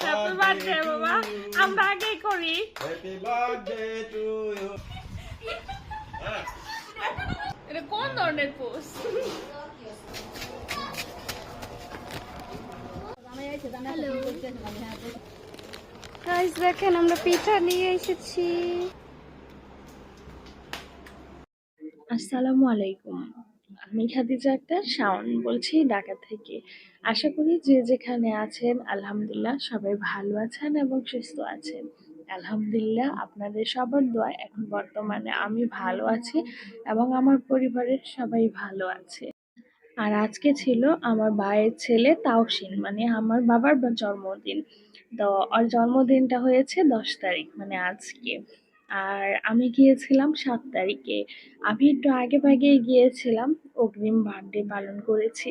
Happy birthday বাবা। আমরা আগেই করি। Happy birthday to you. এটা কোন ধরনের পোস্ট? গাইস দেখেন আমরা পিঠা নিয়ে এসেছি। আসসালামু আলাইকুম। আমি খাদিজা আক্তার শাওন বলছি ঢাকা থেকে। আশা করি যে যেখানে আছেন আলহামদুলিল্লাহ সবাই ভালো আছেন এবং সুস্থ আছেন। আলহামদুলিল্লাহ আপনাদের সবার দোয়ায় এখন বর্তমানে আমি ভালো আছি এবং আমার পরিবারের সবাই ভালো আছে। আর আজকে ছিল আমার ভাইয়ের ছেলে তাওসিন, মানে আমার বাবার জন্মদিন। তো ওর জন্মদিনটা হয়েছে 10 তারিখ, মানে আজকে। আর আমি গিয়েছিলাম 7 তারিখে। আমি একটু আগে ভাগেই গিয়েছিলাম, অগ্রিম বার্থডে পালন করেছি।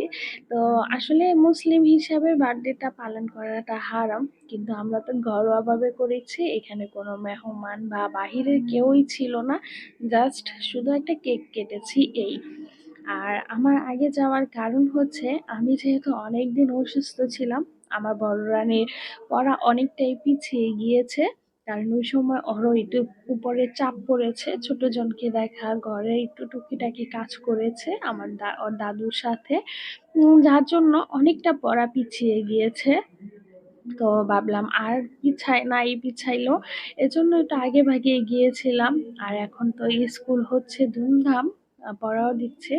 তো আসলে মুসলিম হিসাবে বার্থডেটা পালন করাটা হারাম, কিন্তু আমরা তো ঘরোয়াভাবে করেছি। এখানে কোনো মেহমান বা বাহিরের কেউই ছিল না, জাস্ট শুধু একটা কেক কেটেছি এই। আর আমার আগে যাওয়ার কারণ হচ্ছে আমি যেহেতু অনেকদিন অসুস্থ ছিলাম, আমার বড় রানীর পড়া অনেকটাই পিছিয়ে গিয়েছে। কারণ ওই সময় ওরও একটু উপরে চাপ পড়েছে, ছোট জনকে দেখা, ঘরে একটু টুকিটাকি কাজ করেছে আমার ওর দাদুর সাথে। যার জন্য অনেকটা পড়া পিছিয়ে গিয়েছে। তো ভাবলাম আর পিছাইলো, এজন্য একটু আগে ভাগে গিয়েছিলাম। আর এখন তো স্কুল হচ্ছে ধুমধাম, পড়াও দিচ্ছে,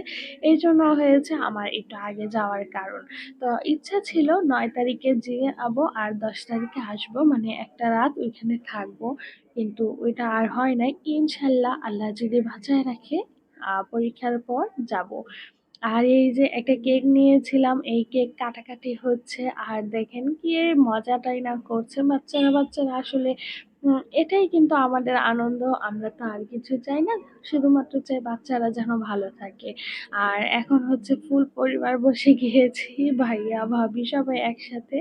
এই জন্য হয়েছে আমার একটু আগে যাওয়ার কারণ। তো ইচ্ছা ছিল 9 তারিখে যেয়ে যাবো আর 10 তারিখে আসবো, মানে একটা রাত ওইখানে থাকবো, কিন্তু ওইটা আর হয় নাই। ইনশাল্লাহ আল্লাহ যদি বাঁচায় রাখে পরীক্ষার পর যাব। আর এই যে একটা কেক নিয়েছিলাম, এই কেক কাটাকাটি হচ্ছে আর দেখেন কি মজাটাই না করছে বাচ্চারা বাচ্চারা আসলে। এটাই কিন্তু আমাদের আনন্দ, আমরা তো আর কিছু চাই না, শুধুমাত্র চাই বাচ্চারা যেন ভালো থাকে। আর এখন হচ্ছে ফুল পরিবার বসে গিয়েছি, ভাইয়া ভাবি সবাই একসাথে।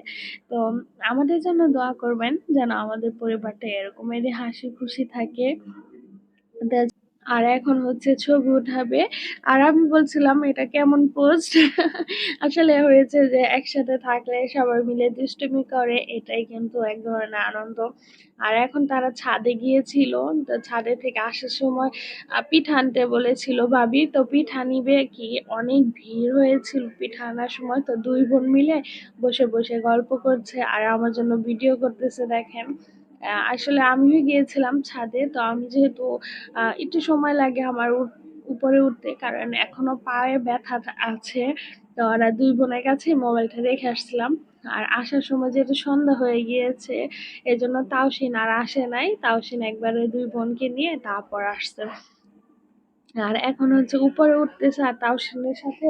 তো আমাদের জন্য দোয়া করবেন যেন আমাদের পরিবারটা এরকমেরই হাসি খুশি থাকে। আর এখন হচ্ছে ছবি উঠাবে। আর আমি বলছিলাম এটা কেমন পোস্ট। আসলে হয়েছে যে একসাথে থাকলে সবাই মিলে দুষ্টুমি করে, এটাই কিন্তু এক ধরনের আনন্দ। আর এখন তারা ছাদে গিয়েছিল, তো ছাদে থেকে আসার সময় পিঠা আনতে বলেছিল ভাবি, তো পিঠা নিবে কি, অনেক ভিড় হয়েছিল পিঠা আনার সময়। তো দুই বোন মিলে বসে বসে গল্প করছে আর আমার জন্য ভিডিও করতেছে দেখেন। আসলে আমিও গিয়েছিলাম ছাদে, তো আমি যেহেতু একটু সময় লাগে আমার উপরে উঠতে, কারণ এখনো পায়ে ব্যথা আছে। তো ওরা দুই বোনের কাছে মোবাইলটা রেখে আসছিলাম। আর আসার সময় যেহেতু সন্ধ্যা হয়ে গিয়েছে, এজন্য তাওসিন আর আসে নাই, তাওসিন একবারে দুই বোনকে নিয়ে তারপর আসছে। আর এখন হচ্ছে উপরে উঠতেছে আর তাওসিনের সাথে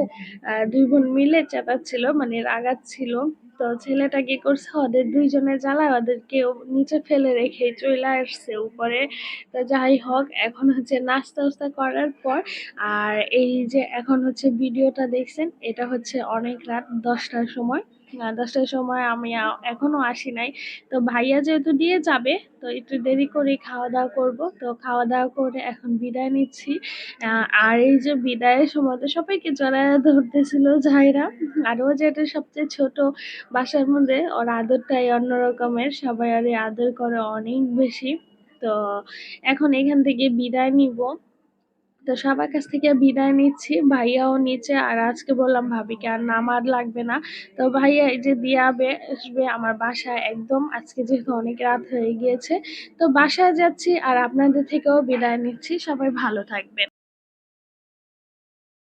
দুই বোন মিলে চেঁচাচ্ছিল, মানে রাগাচ্ছিল। তো ছেলেটা কি করছে, ওদের দুইজনের জ্বালায় ওদেরকে নিচে ফেলে রেখে চলে আসছে উপরে। তো যাই হোক, এখন হচ্ছে নাস্তা টাস্তা করার পর, আর এই যে এখন হচ্ছে ভিডিওটা দেখছেন, এটা হচ্ছে অনেক রাত 10টার সময়। 10টার সময় আমি এখনো আসি নাই। তো ভাইয়া যেহেতু দিয়ে যাবে, তো একটু দেরি করে খাওয়া দাওয়া করবো। তো খাওয়া দাওয়া করে এখন বিদায় নিচ্ছি। আর এই যে বিদায়ের সময় তো সবাইকে জড়ায় ধরতেছিল জাহিরা। আর ও যেটা সবচেয়ে ছোট বাসার মধ্যে, ওর আদরটাই অন্য রকমের, সবাই ওরে আদর করে অনেক বেশি। তো এখন এখান থেকে বিদায় নিব। তো সবার কাছ থেকে বিদায় নিচ্ছি, ভাইয়াও নিচে। আর আজকে বললাম ভাবিকে আর নামার লাগবে না। তো ভাইয়া এই যে দিয়ে আসবে আমার বাসায় একদম, আজকে যেহেতু অনেক রাত হয়ে গিয়েছে। তো বাসায় যাচ্ছি আর আপনাদের থেকেও বিদায় নিচ্ছি, সবাই ভালো থাকবেন।